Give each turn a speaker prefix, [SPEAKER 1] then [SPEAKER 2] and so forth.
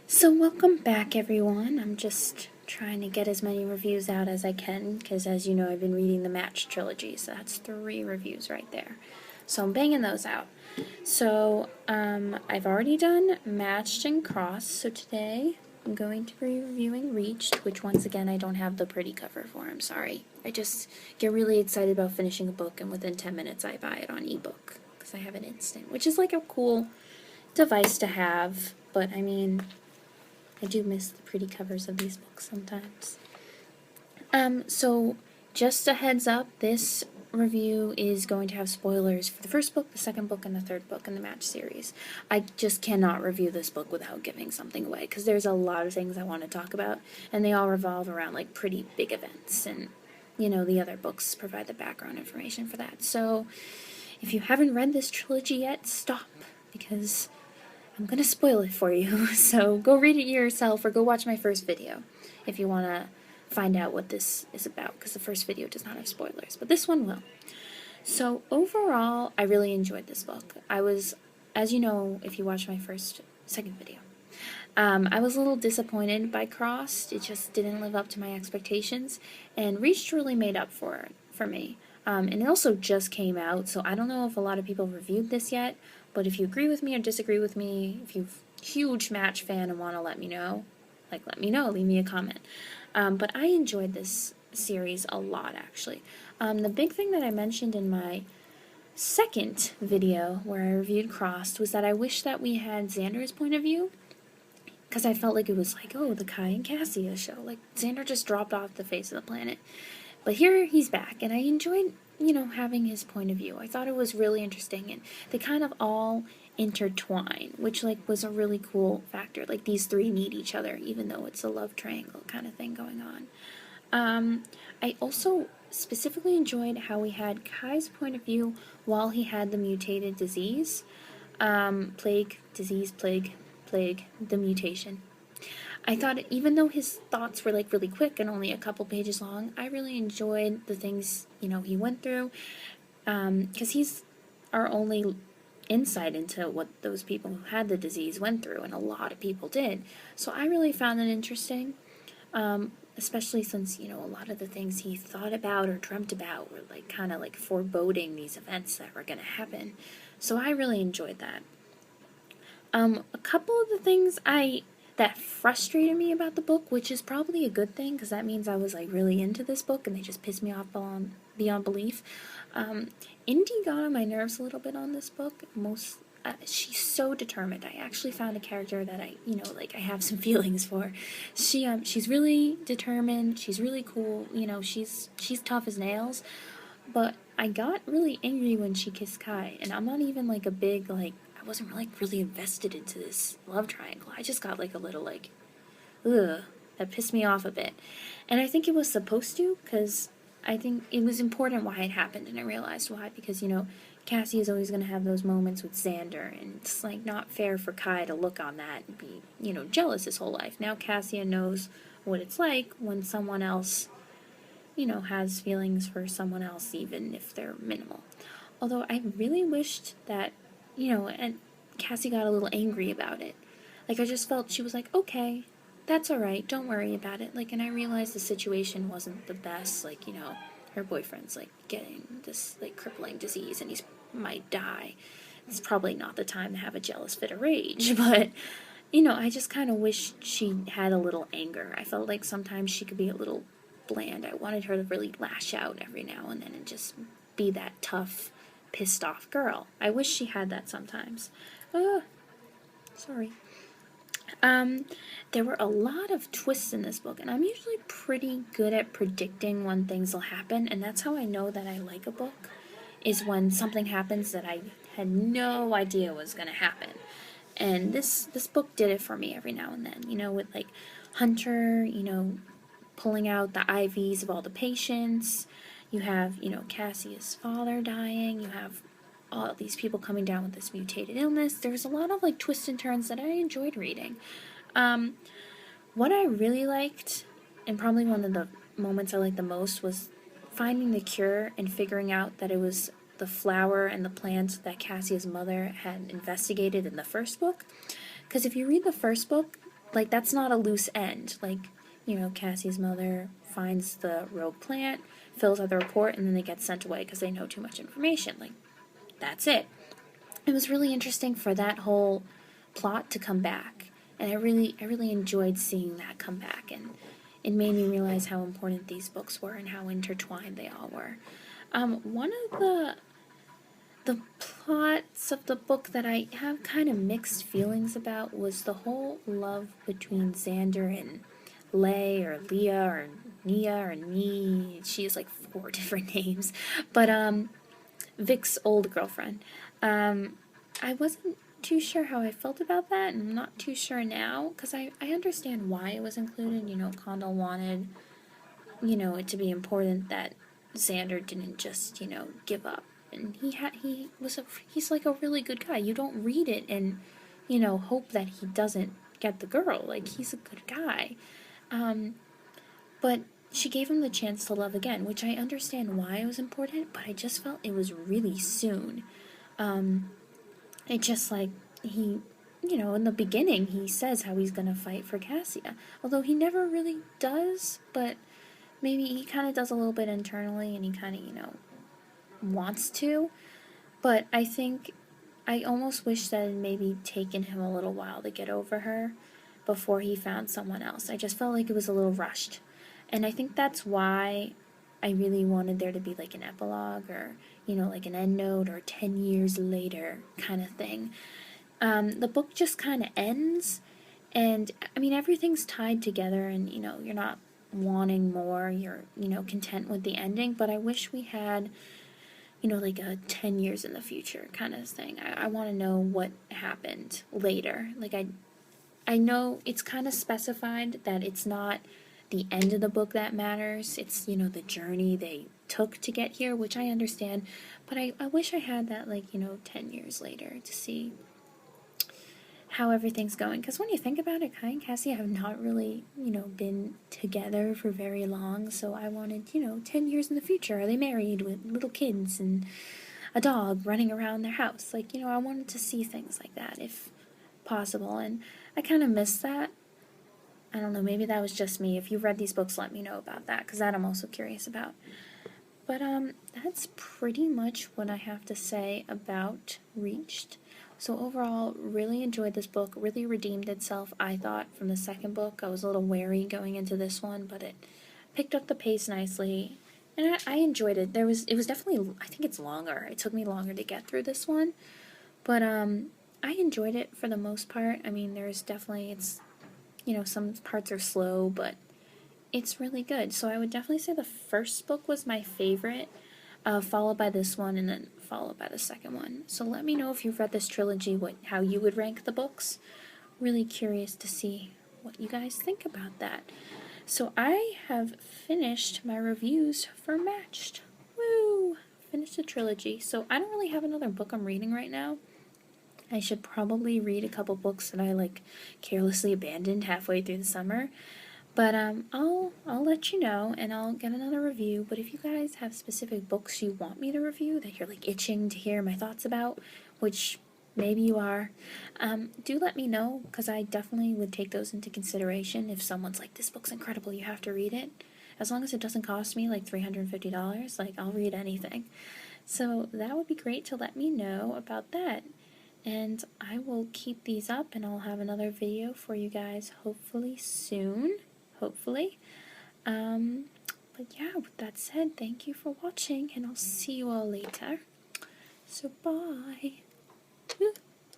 [SPEAKER 1] So welcome back, everyone. I'm just trying to get as many reviews out as I can, because as you know, I've been reading the Match trilogy, so that's 3 reviews right there. So I'm banging those out. So I've already done Matched and Crossed, so today I'm going to be reviewing Reached, which once again I don't have the pretty cover for, I'm sorry. I just get really excited about finishing a book, and within 10 minutes I buy it on ebook, because I have an instant, which is like a cool device to have, but I mean, I do miss the pretty covers of these books sometimes. So just a heads up, this review is going to have spoilers for the first book, the second book, and the third book in the Match series. I just cannot review this book without giving something away, because there's a lot of things I want to talk about, and they all revolve around like pretty big events, and you know, the other books provide the background information for that. So if you haven't read this trilogy yet, stop, because I'm going to spoil it for you, so go read it yourself or go watch my first video if you want to find out what this is about, because the first video does not have spoilers, but this one will. So overall, I really enjoyed this book. I was, as you know, if you watched my second video, I was a little disappointed by Crossed. It just didn't live up to my expectations, and Reached really made up for it for me. And it also just came out, so I don't know if a lot of people reviewed this yet, but if you agree with me or disagree with me, if you're a huge Match fan and want to let me know, leave me a comment. But I enjoyed this series a lot, actually. The big thing that I mentioned in my second video where I reviewed Crossed was that I wish that we had Xander's point of view, because I felt like it was like, oh, the Kai and Cassia show. Like, Xander just dropped off the face of the planet. But here he's back, and I enjoyed, having his point of view. I thought it was really interesting, and they kind of all intertwine, which, like, was a really cool factor. Like, these 3 need each other, even though it's a love triangle kind of thing going on. I also specifically enjoyed how we had Kai's point of view while he had the mutated disease. Plague, the mutation. I thought even though his thoughts were like really quick and only a couple pages long, I really enjoyed the things, he went through, because he's our only insight into what those people who had the disease went through, and a lot of people did. So I really found it interesting, especially since, a lot of the things he thought about or dreamt about were like kind of like foreboding these events that were going to happen. So I really enjoyed that. A couple of the things that frustrated me about the book, which is probably a good thing, because that means I was like really into this book and they just pissed me off beyond belief. Indy got on my nerves a little bit on this book. She's so determined. I actually found a character that I have some feelings for. She's really determined. She's really cool. She's tough as nails. But I got really angry when she kissed Kai, and I'm not even like a big I wasn't really invested into this love triangle. I just got like a little ugh, that pissed me off a bit. And I think it was supposed to, because I think it was important why it happened, and I realized why, because, Cassie is always going to have those moments with Xander, and it's like not fair for Kai to look on that and be, jealous his whole life. Now Cassia knows what it's like when someone else, has feelings for someone else, even if they're minimal. Although I really wished that, and Cassie got a little angry about it. Like, I just felt she was like, okay, that's alright, don't worry about it. Like, and I realized the situation wasn't the best. Like, her boyfriend's, like, getting this, like, crippling disease and he might die. It's probably not the time to have a jealous fit of rage, but, I just kind of wish she had a little anger. I felt like sometimes she could be a little bland. I wanted her to really lash out every now and then and just be that tough, pissed off girl. I wish she had that sometimes. Sorry. There were a lot of twists in this book, and I'm usually pretty good at predicting when things will happen, and that's how I know that I like a book, is when something happens that I had no idea was going to happen. And this book did it for me every now and then, with like Hunter, pulling out the IVs of all the patients. You have, Cassia's father dying. You have all these people coming down with this mutated illness. There's a lot of like twists and turns that I enjoyed reading. What I really liked, and probably one of the moments I liked the most, was finding the cure and figuring out that it was the flower and the plant that Cassia's mother had investigated in the first book. Because if you read the first book, like, that's not a loose end. Like, Cassie's mother finds the rogue plant, fills out the report, and then they get sent away because they know too much information. Like, that's it. It was really interesting for that whole plot to come back, and I really enjoyed seeing that come back, and it made me realize how important these books were and how intertwined they all were. One of the plots of the book that I have kind of mixed feelings about was the whole love between Xander and Lay or Leah or Nia or Nee. She has like 4 different names, but Vic's old girlfriend. I wasn't too sure how I felt about that, and I'm not too sure now, because I understand why it was included. Condell wanted, it to be important that Xander didn't just, give up. And he's like a really good guy. You don't read it and, hope that he doesn't get the girl. Like, he's a good guy. But she gave him the chance to love again, which I understand why it was important, but I just felt it was really soon. It just like he, in the beginning he says how he's gonna fight for Cassia, although he never really does, but maybe he kind of does a little bit internally and he kind of, wants to. But I think I almost wish that it had maybe taken him a little while to get over her before he found someone else. I just felt like it was a little rushed. And I think that's why I really wanted there to be like an epilogue or, like an end note or 10 years later kind of thing. The book just kind of ends, and I mean, everything's tied together, and you're not wanting more, you're, content with the ending, but I wish we had, like a 10 years in the future kind of thing. I want to know what happened later. Like, I know it's kind of specified that it's not the end of the book that matters. It's, the journey they took to get here, which I understand. But I wish I had that, like, 10 years later to see how everything's going. Because when you think about it, Kai and Cassie have not really, been together for very long. So I wanted, 10 years in the future. Are they married with little kids and a dog running around their house? Like, I wanted to see things like that if possible. And I kind of miss that. I don't know, maybe that was just me. If you've read these books, let me know about that, because that I'm also curious about. But that's pretty much what I have to say about Reached. So overall, really enjoyed this book, really redeemed itself, I thought, from the second book. I was a little wary going into this one, but it picked up the pace nicely, and I enjoyed it. It was definitely, I think it's longer. It took me longer to get through this one, but I enjoyed it for the most part. I mean, there's definitely, it's, some parts are slow, but it's really good. So I would definitely say the first book was my favorite, followed by this one, and then followed by the second one. So let me know if you've read this trilogy, how you would rank the books. Really curious to see what you guys think about that. So I have finished my reviews for Matched. Woo! Finished the trilogy. So I don't really have another book I'm reading right now. I should probably read a couple books that I carelessly abandoned halfway through the summer. But I'll let you know, and I'll get another review. But if you guys have specific books you want me to review that you're itching to hear my thoughts about, which maybe you are, do let me know, because I definitely would take those into consideration. If someone's like, this book's incredible, you have to read it, as long as it doesn't cost me $350, I'll read anything. So that would be great to let me know about that. And I will keep these up, and I'll have another video for you guys hopefully soon. Hopefully. But yeah, with that said, thank you for watching, and I'll see you all later. So bye.